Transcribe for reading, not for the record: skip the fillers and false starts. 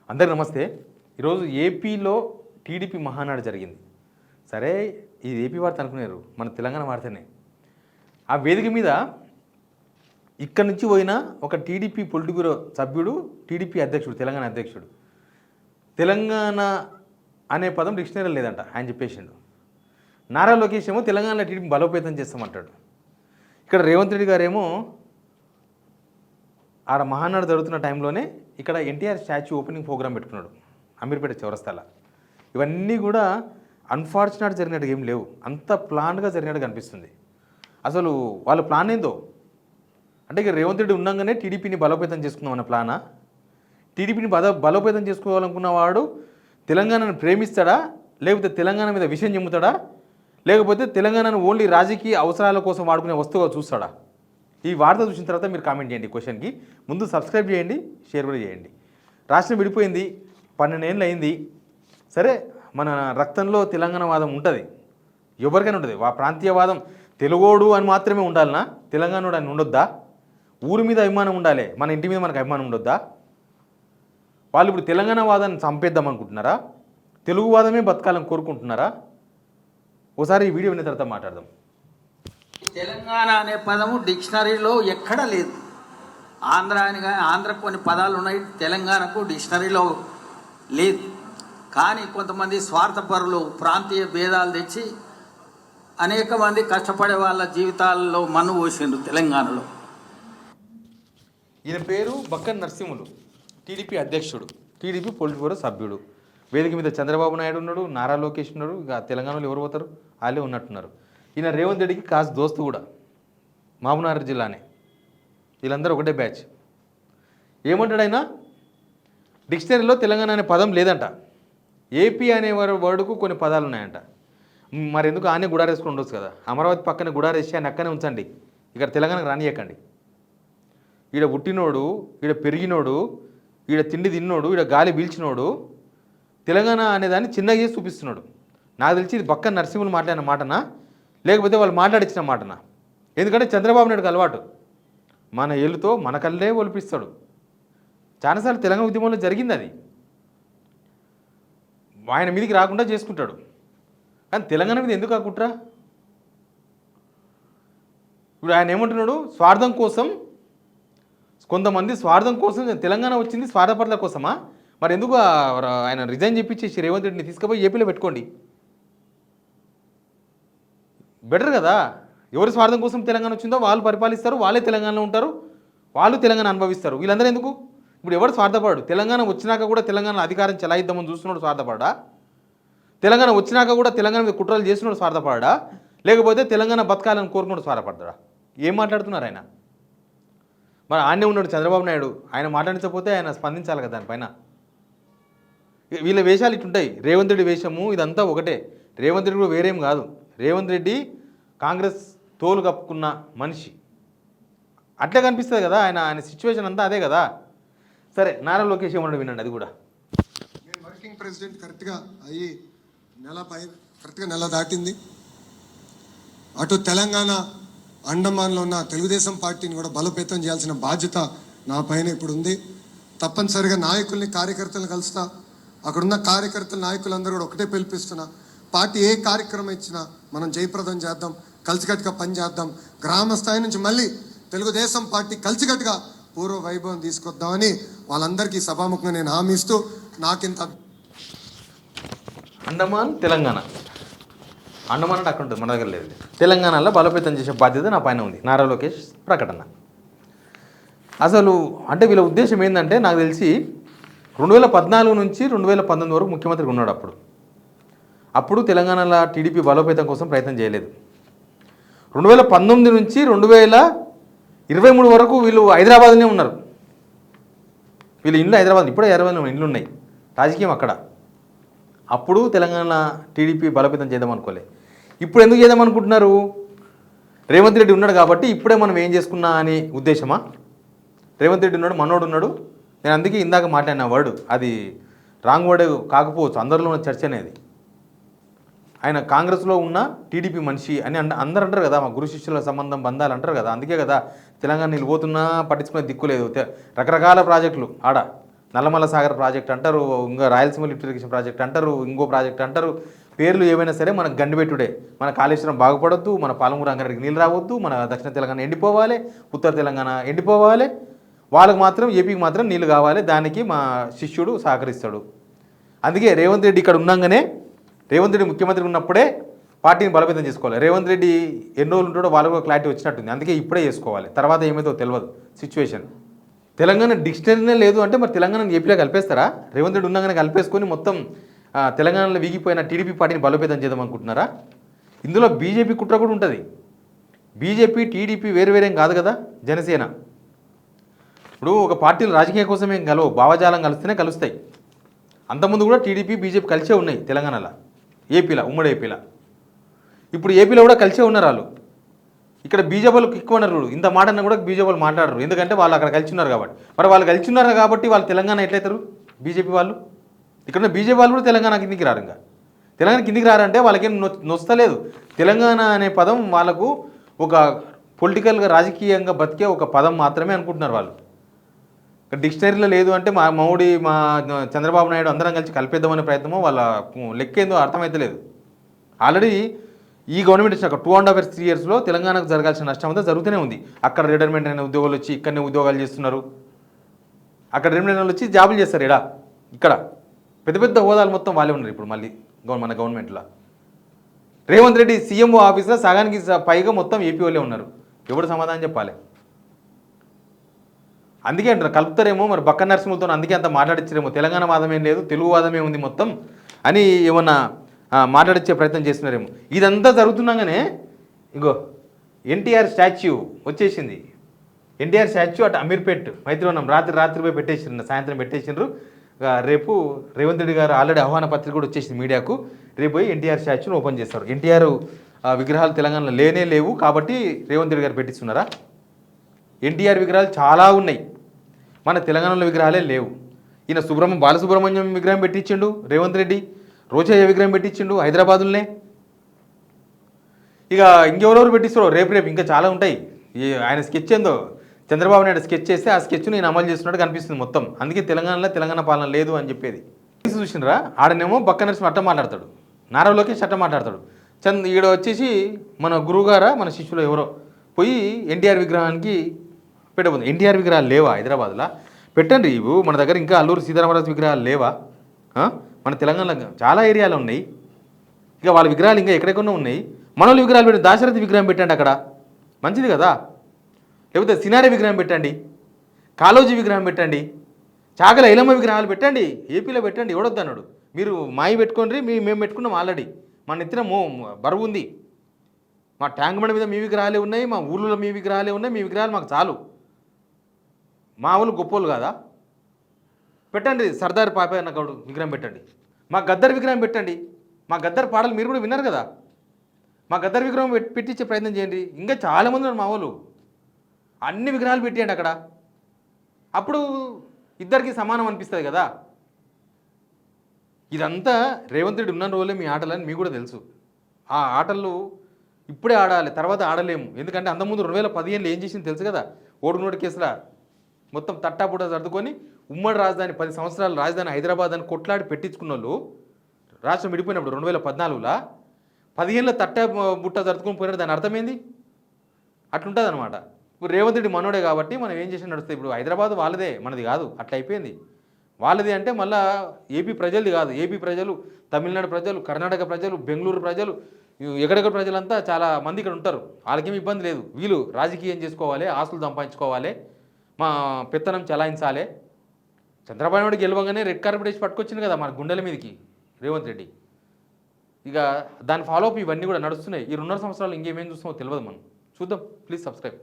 అందరికీ నమస్తే. ఈరోజు ఏపీలో టీడీపీ మహానాడు జరిగింది. సరే, ఇది ఏపీ వార్త అనుకున్నారు, మన తెలంగాణ వార్తనే. ఆ వేదిక మీద ఇక్కడి నుంచి పోయిన ఒక టీడీపీ పొలిట్ బ్యూరో సభ్యుడు, టీడీపీ అధ్యక్షుడు, తెలంగాణ అధ్యక్షుడు, తెలంగాణ అనే పదం డిక్షనరీ లేదంట ఆయన చెప్పేసిండు. నారా లోకేష్ ఏమో తెలంగాణలో టీడీపీ బలోపేతం చేస్తామంటాడు. ఇక్కడ రేవంత్ రెడ్డి గారేమో ఆడ మహానాడు జరుగుతున్న టైంలోనే ఇక్కడ ఎన్టీఆర్ స్టాచ్యూ ఓపెనింగ్ ప్రోగ్రామ్ పెట్టుకున్నాడు అమీర్పేట చౌరస్తాల. ఇవన్నీ కూడా అన్ఫార్చునేట్ జరిగినట్టు ఏం లేవు, అంత ప్లాన్గా జరిగినట్టు కనిపిస్తుంది. అసలు వాళ్ళ ప్లాన్ ఏందో అంటే, ఇక రేవంత్ రెడ్డి ఉండగానే టీడీపీని బలోపేతం చేసుకుందామన్న ప్లానా? టీడీపీని బలోపేతం చేసుకోవాలనుకున్న వాడు తెలంగాణను ప్రేమిస్తాడా, లేకపోతే తెలంగాణ మీద విషయం చెమ్ముతాడా, లేకపోతే తెలంగాణను ఓన్లీ రాజకీయ అవసరాల కోసం వాడుకునే వస్తువుగా చూస్తాడా? ఈ వార్త చూసిన తర్వాత మీరు కామెంట్ చేయండి. క్వశ్చన్కి ముందు సబ్స్క్రైబ్ చేయండి, షేర్ కూడా చేయండి. రాష్ట్రం విడిపోయింది, 12 ఏళ్ళు అయింది. సరే, మన రక్తంలో తెలంగాణ వాదం ఉంటుంది, ఎవరికైనా ఉంటుంది. ప్రాంతీయవాదం తెలుగోడు అని మాత్రమే ఉండాలనా? తెలంగాణోడు అని ఉండొద్దా? ఊరి మీద అభిమానం ఉండాలి, మన ఇంటి మీద మనకు అభిమానం ఉండొద్దా? వాళ్ళు ఇప్పుడు తెలంగాణ వాదాన్ని చంపేద్దాం అనుకుంటున్నారా? తెలుగు వాదమే బతకాలని కోరుకుంటున్నారా? ఒకసారి ఈ వీడియో విన్న తర్వాత మాట్లాడదాం. తెలంగాణ అనే పదము డిక్షనరీలో ఎక్కడ లేదు. ఆంధ్ర అని కానీ ఆంధ్రకు కొన్ని పదాలు ఉన్నాయి, తెలంగాణకు డిక్షనరీలో లేదు. కానీ కొంతమంది స్వార్థపరులు ప్రాంతీయ భేదాలు తెచ్చి అనేక మంది కష్టపడే వాళ్ళ జీవితాల్లో మన్ను పోసిండు తెలంగాణలో. ఈయన పేరు బక్కన్ నరసింహులు, టీడీపీ అధ్యక్షుడు, టీడీపీ పొలిట్ బ్యూరో సభ్యుడు. వేదిక మీద చంద్రబాబు నాయుడు ఉన్నాడు, నారా లోకేష్ ఉన్నాడు. ఇక తెలంగాణలో ఎవరు పోతారు? వాళ్ళే ఉన్నట్టున్నారు. ఈయన రేవంత్ రెడ్డికి కాస్త దోస్తు కూడా, మహబూబ్నగర్ జిల్లానే. వీళ్ళందరూ ఒకటే బ్యాచ్. ఏమంటాడు ఆయన? డిక్షనరీలో తెలంగాణ అనే పదం లేదంట, ఏపీ అనే వర్డ్కు కొన్ని పదాలు ఉన్నాయంట. మరి ఎందుకు ఆనే గుడారేసుకుని ఉండొచ్చు కదా? అమరావతి పక్కన గుడారేసి ఆయన అక్కనే ఉంచండి, ఇక్కడ తెలంగాణకు రానియకండి. ఈడ పుట్టినోడు, ఈడ పెరిగినోడు, ఈడ తిండి తిన్నోడు, ఈడ గాలి పీల్చినోడు తెలంగాణ అనేదాన్ని చిన్నగా చేసి చూపిస్తున్నాడు. నాకు తెలిసి ఇది బక్కన నరసింహులు మాట్లాడిన మాటనా, లేకపోతే వాళ్ళు మాట్లాడించిన మాటనా? ఎందుకంటే చంద్రబాబు నాయుడుకి అలవాటు, మన ఏళ్ళుతో మన కళ్ళే ఒలిపిస్తాడు. చాలాసార్లు తెలంగాణ ఉద్యమంలో జరిగింది అది, ఆయన మీదికి రాకుండా చేసుకుంటాడు. కానీ తెలంగాణ మీద ఎందుకు ఆకుంటారా? ఇప్పుడు ఆయన ఏమంటున్నాడు? స్వార్థం కోసం, కొంతమంది స్వార్థం కోసం తెలంగాణ వచ్చింది, స్వార్థపరుల కోసమా? మరి ఎందుకు ఆయన రిజైన్ చెప్పించేసి రేవంత్ రెడ్డిని తీసుకుపోయి ఏపీలో పెట్టుకోండి, బెటర్ కదా? ఎవరి స్వార్థం కోసం తెలంగాణ వచ్చిందో వాళ్ళు పరిపాలిస్తారు, వాళ్ళే తెలంగాణలో ఉంటారు, వాళ్ళు తెలంగాణ అనుభవిస్తారు. వీళ్ళందరూ ఎందుకు? ఇప్పుడు ఎవరు స్వార్థపడు? తెలంగాణ వచ్చినాక కూడా తెలంగాణ అధికారం చెలాయిద్దామని చూస్తున్నాడు స్వార్థపడా? తెలంగాణ వచ్చినాక కూడా తెలంగాణ మీద కుట్రలు చేస్తున్నాడు స్వార్థపడా? లేకపోతే తెలంగాణ బతకాలని కోరుకున్నాడు స్వార్థపడ్డా? ఏం మాట్లాడుతున్నారు ఆయన? మరి ఆయనే ఉన్నాడు చంద్రబాబు నాయుడు, ఆయన మాట్లాడించకపోతే ఆయన స్పందించాలి కదా దానిపైన. వీళ్ళ వేషాలు ఇటుంటాయి. రేవంత్ రెడ్డి వేషము ఇదంతా ఒకటే. రేవంత్ రెడ్డి కూడా వేరేం కాదు. రేవంత్ రెడ్డి కాంగ్రెస్ తోలు కప్పుకున్న మనిషి, అట్లే కనిపిస్తుంది కదా. ఆయన సిచ్యువేషన్ అంతా అదే కదా. సరే, నారా లోకేష్ ఏమన్నాడు వినండి. అది కూడా నేను వర్కింగ్ ప్రెసిడెంట్ కరెక్ట్గా అయ్యి కరెక్ట్గా నెల దాటింది. అటు తెలంగాణ అండమాన్లో ఉన్న తెలుగుదేశం పార్టీని కూడా బలోపేతం చేయాల్సిన బాధ్యత నా పైన ఇప్పుడు ఉంది. తప్పనిసరిగా నాయకుల్ని, కార్యకర్తలను కలుస్తా. అక్కడున్న కార్యకర్తల నాయకులందరూ కూడా ఒకటే పిలిపిస్తున్నా, పార్టీ ఏ కార్యక్రమం ఇచ్చినా మనం జయప్రదం చేద్దాం, కలిసికట్టుగా పనిచేద్దాం. గ్రామ స్థాయి నుంచి మళ్ళీ తెలుగుదేశం పార్టీ కలిసికట్టుగా పూర్వ వైభవం తీసుకొద్దామని వాళ్ళందరికీ సభాముఖంగా నేను హామీ ఇస్తూ, నాకింత అండమాన్ తెలంగాణ, అండమాన్ అంటే అక్కడ ఉంటుంది, మన దగ్గర లేదు. తెలంగాణలో బలోపేతం చేసే బాధ్యత నా పైన ఉంది. నారా లోకేష్ ప్రకటన. అసలు అంటే వీళ్ళ ఉద్దేశం ఏంటంటే, నాకు తెలిసి 2014 నుంచి 2019 వరకు ముఖ్యమంత్రిగా ఉన్నాడు. అప్పుడు తెలంగాణలో టీడీపీ బలోపేతం కోసం ప్రయత్నం చేయలేదు. 2019 నుంచి 2023 వరకు వీళ్ళు హైదరాబాద్లోనే ఉన్నారు. వీళ్ళు ఇల్లు హైదరాబాద్, ఇప్పుడే 20 ఇళ్ళు ఉన్నాయి, రాజకీయం అక్కడ. అప్పుడు తెలంగాణ టీడీపీ బలోపేతం చేద్దాం అనుకోలే. ఇప్పుడు ఎందుకు చేద్దాం అనుకుంటున్నారు? రేవంత్ రెడ్డి ఉన్నాడు కాబట్టి ఇప్పుడే మనం ఏం చేసుకున్నా అని ఉద్దేశమా? రేవంత్ రెడ్డి ఉన్నాడు, మనోడు ఉన్నాడు. నేను అందుకే ఇందాక మాట్లాడిన వర్డ్ అది రాంగ్ వర్డ్ కాకపోవచ్చు, అందరిలో ఉన్న చర్చ అనేది. ఆయన కాంగ్రెస్లో ఉన్న టీడీపీ మనిషి అని అందరూ అంటారు కదా, మా గురు శిష్యుల సంబంధం బంధాలు అంటారు కదా. అందుకే కదా తెలంగాణ నిలిపోతున్నా పట్టించుకునే దిక్కు లేదు. రకరకాల ప్రాజెక్టులు ఆడ నల్లమల్ల సాగర్ ప్రాజెక్ట్ అంటారు, ఇంకా రాయలసీమ లిఫ్ట్ ఇరిగేషన్ ప్రాజెక్ట్ అంటారు, ఇంకో ప్రాజెక్ట్ అంటారు. పేర్లు ఏమైనా సరే మనకు గండిపెట్టుడే. మన కాళేశ్వరం బాగుపడొద్దు, మన పాలమూరు రంగారెడ్డికి నీళ్ళు రావద్దు, మన దక్షిణ తెలంగాణ ఎండిపోవాలి, ఉత్తర తెలంగాణ ఎండిపోవాలి, వాళ్ళకు మాత్రం ఏపీకి మాత్రం నీళ్ళు కావాలి. దానికి మా శిష్యుడు సహకరిస్తాడు. అందుకే రేవంత్ రెడ్డి ఇక్కడ ఉన్నాగానే, రేవంత్ రెడ్డి ముఖ్యమంత్రి ఉన్నప్పుడే పార్టీని బలోపేతం చేసుకోవాలి. రేవంత్ రెడ్డి ఎన్ని రోజులు ఉంటాడో వాళ్ళకు క్లారిటీ వచ్చినట్టుంది. అందుకే ఇప్పుడే చేసుకోవాలి, తర్వాత ఏమైతే తెలియదు సిచ్యువేషన్. తెలంగాణ డిక్షనరీనే లేదు అంటే మరి తెలంగాణను ఏపీలో కలిపేస్తారా? రేవంత్ రెడ్డి ఉన్నాగానే కలిపేసుకొని మొత్తం తెలంగాణలో వీగిపోయిన టీడీపీ పార్టీని బలోపేతం చేద్దాం అనుకుంటున్నారా? ఇందులో బీజేపీ కుట్ర కూడా ఉంటుంది. బీజేపీ టీడీపీ వేరేం కాదు కదా. జనసేన ఇప్పుడు ఒక పార్టీలు రాజకీయ కోసమే కలవు, భావజాలం కలిస్తేనే కలుస్తాయి. అంతకుముందు కూడా టీడీపీ బీజేపీ కలిసే ఉన్నాయి తెలంగాణలో, ఏపీలో, ఉమ్మడి ఏపీలో. ఇప్పుడు ఏపీలో కూడా కలిసే ఉన్నారు వాళ్ళు. ఇక్కడ బీజేపీలు ఎక్కువ ఉన్నారు. ఇంత మాట అన్నా కూడా బీజేపీలు మాట్లాడరు, ఎందుకంటే వాళ్ళు అక్కడ కలిసి ఉన్నారు కాబట్టి. మరి వాళ్ళు కలిసి ఉన్నారు కాబట్టి వాళ్ళు తెలంగాణ ఎట్లయితారు? బీజేపీ వాళ్ళు ఇక్కడ బీజేపీ వాళ్ళు కూడా తెలంగాణ కిందికి రారు. ఇంకా తెలంగాణ కిందికి రారంటే వాళ్ళకేం నొస్తలేదు. తెలంగాణ అనే పదం వాళ్ళకు ఒక పొలిటికల్గా రాజకీయంగా బతికే ఒక పదం మాత్రమే అనుకుంటున్నారు వాళ్ళు. డిక్షనరీలో లేదు అంటే మా మోడీ, మా చంద్రబాబు నాయుడు అందరం కలిసి కలిపేద్దామనే ప్రయత్నమో వాళ్ళ లెక్కేందో అర్థమైతలేదు. ఆల్రెడీ ఈ గవర్నమెంట్ ఇచ్చిన 2.5 years 3 yearsలో తెలంగాణకు జరగాల్సిన నష్టం అంతా జరుగుతూనే ఉంది. అక్కడ రిటైర్మెంట్ అయిన ఉద్యోగాలు వచ్చి ఇక్కడనే ఉద్యోగాలు చేస్తున్నారు. అక్కడ రిటైర్మెంట్ వచ్చి జాబులు చేస్తారు. ఇక్కడ పెద్ద పెద్ద హోదాలు మొత్తం వాళ్ళే ఉన్నారు ఇప్పుడు మళ్ళీ మన గవర్నమెంట్లో. రేవంత్ రెడ్డి సీఎంఓ ఆఫీస్లో సగానికి పైగా మొత్తం ఏపీ వాళ్ళే ఉన్నారు. ఎవడు సమాధానం చెప్పాలి? అందుకే అంటారు కలుపుతారేమో మరి బక్క నరసింహులతో, అందుకే అంత మాట్లాడించారేమో. తెలంగాణ వాదం ఏం లేదు, తెలుగు వాదమే ఉంది మొత్తం అని ఏమన్నా మాట్లాడించే ప్రయత్నం చేస్తున్నారేమో. ఇదంతా జరుగుతున్నాగానే ఇంకో ఎన్టీఆర్ స్టాచ్యూ వచ్చేసింది. ఎన్టీఆర్ స్టాచ్యూ అటు అమీర్పేట్ మైత్రివనం రాత్రి పోయి పెట్టేసిండ్రు, సాయంత్రం పెట్టేసిండ్రు. రేపు రేవంత్ రెడ్డి గారు ఆల్రెడీ ఆహ్వాన పత్రిక కూడా వచ్చేసింది మీడియాకు. రేపు పోయి ఎన్టీఆర్ స్టాచ్యూని ఓపెన్ చేస్తారు. ఎన్టీఆర్ విగ్రహాలు తెలంగాణలో లేనే లేవు కాబట్టి రేవంత్ రెడ్డి గారు పెట్టిస్తున్నారా? ఎన్టీఆర్ విగ్రహాలు చాలా ఉన్నాయి, మన తెలంగాణలో విగ్రహాలే లేవు. ఈయన బాలసుబ్రహ్మణ్యం విగ్రహం పెట్టించిండు రేవంత్ రెడ్డి, రోజయ్య విగ్రహం పెట్టించిండు హైదరాబాదులోనే. ఇక ఇంకెవరెవరు పెట్టిస్తారో రేపు ఇంకా చాలా ఉంటాయి. ఆయన స్కెచ్ ఏందో చంద్రబాబు నాయుడు స్కెచ్ చేస్తే ఆ స్కెచ్ను నేను అమలు చేస్తున్నట్టు కనిపిస్తుంది మొత్తం. అందుకే తెలంగాణలో తెలంగాణ పాలన లేదు అని చెప్పేది. చూసినరా? ఆడనేమో బక్క నరసింహ అట్ట మాట్లాడతాడు, నారా లోకేష్ అట్ట మాట్లాడతాడు. ఈడ వచ్చేసి మన గురువుగారా మన శిష్యులు ఎవరో పోయి ఎన్టీఆర్ విగ్రహానికి పెట్టబోతుంది. ఎన్టీఆర్ విగ్రహాలు లేవా హైదరాబాద్లో? పెట్టండి. ఇవి మన దగ్గర ఇంకా అల్లూరు సీతారామరాజు విగ్రహాలు లేవా? మన తెలంగాణలో చాలా ఏరియాలో ఉన్నాయి. ఇక వాళ్ళ విగ్రహాలు ఇంకా ఎక్కడెక్కడో ఉన్నాయి. మనోళ్ళ విగ్రహాలు పెట్టి దాశరథి విగ్రహం పెట్టండి అక్కడ, మంచిది కదా. లేకపోతే సినారే విగ్రహం పెట్టండి, కాళోజీ విగ్రహం పెట్టండి, చాగల ఐలమ్మ విగ్రహాలు పెట్టండి, ఏపీలో పెట్టండి. ఎవడొద్దన్నాడు? మీరు మాయి పెట్టుకోండి, మేము పెట్టుకున్నాం ఆల్రెడీ. మన ఎత్తిన బరువు ఉంది. మా ట్యాంక్ బండ్ మీద మీ విగ్రహాలే ఉన్నాయి, మా ఊళ్ళో మీ విగ్రహాలే ఉన్నాయి. మీ విగ్రహాలు మాకు చాలు. మా వాళ్ళు గొప్పోళ్ళు కాదా? పెట్టండి. సర్దార్ పాపయ్య గౌడ్ విగ్రహం పెట్టండి, మా గద్దర్ విగ్రహం పెట్టండి. మా గద్దర్ పాటలు మీరు కూడా విన్నారు కదా. మా గద్దర్ విగ్రహం పెట్టించే ప్రయత్నం చేయండి. ఇంకా చాలామంది ఉన్నారు మా వాళ్ళు. అన్ని విగ్రహాలు పెట్టేయండి అక్కడ. అప్పుడు ఇద్దరికి సమానం అనిపిస్తుంది కదా. ఇదంతా రేవంత్ రెడ్డి ఉన్న రోజులే మీ ఆటలని మీకు కూడా తెలుసు. ఆ ఆటలు ఇప్పుడే ఆడాలి, తర్వాత ఆడలేము. ఎందుకంటే అంతకుముందు 2015లో ఏం చేసింది తెలుసు కదా. ఓడునోటి కేసులా మొత్తం తట్టాపుట సర్దుకొని ఉమ్మడి రాజధాని 10 సంవత్సరాలు రాజధాని హైదరాబాద్ అని కొట్లాడి పెట్టించుకున్న వాళ్ళు రాష్ట్రం విడిపోయినప్పుడు 2014లో 15 తట్ట బుట్ట సర్దుకొని పోయినట్టు దాని అర్థమైంది. అట్లుంటుంది అనమాట. ఇప్పుడు రేవంత్ రెడ్డి మనోడే కాబట్టి మనం ఏం చేసి నడుస్తుంది. ఇప్పుడు హైదరాబాద్ వాళ్ళదే, మనది కాదు. అట్లా అయిపోయింది. వాళ్ళది అంటే మళ్ళీ ఏపీ ప్రజలది కాదు. ఏపీ ప్రజలు, తమిళనాడు ప్రజలు, కర్ణాటక ప్రజలు, బెంగళూరు ప్రజలు, ఎక్కడెక్కడ ప్రజలంతా చాలా మంది ఇక్కడ ఉంటారు. వాళ్ళకేం ఇబ్బంది లేదు. వీళ్ళు రాజకీయం చేసుకోవాలి, ఆస్తులు సంపాదించుకోవాలి, మా పెత్తనం చలాయించాలి. చంద్రబాబు నాయుడు గెలవగానే రెడ్ కార్పెట్ వేసి పట్టుకొచ్చింది కదా మన గుండెల మీదకి రేవంత్ రెడ్డి. ఇక దాని ఫాలోఅప్ ఇవన్నీ కూడా నడుస్తున్నాయి. ఈ 2.5 సంవత్సరాలు ఇంకేమేం చూస్తామో తెలియదు మనం. చూద్దాం. Please subscribe.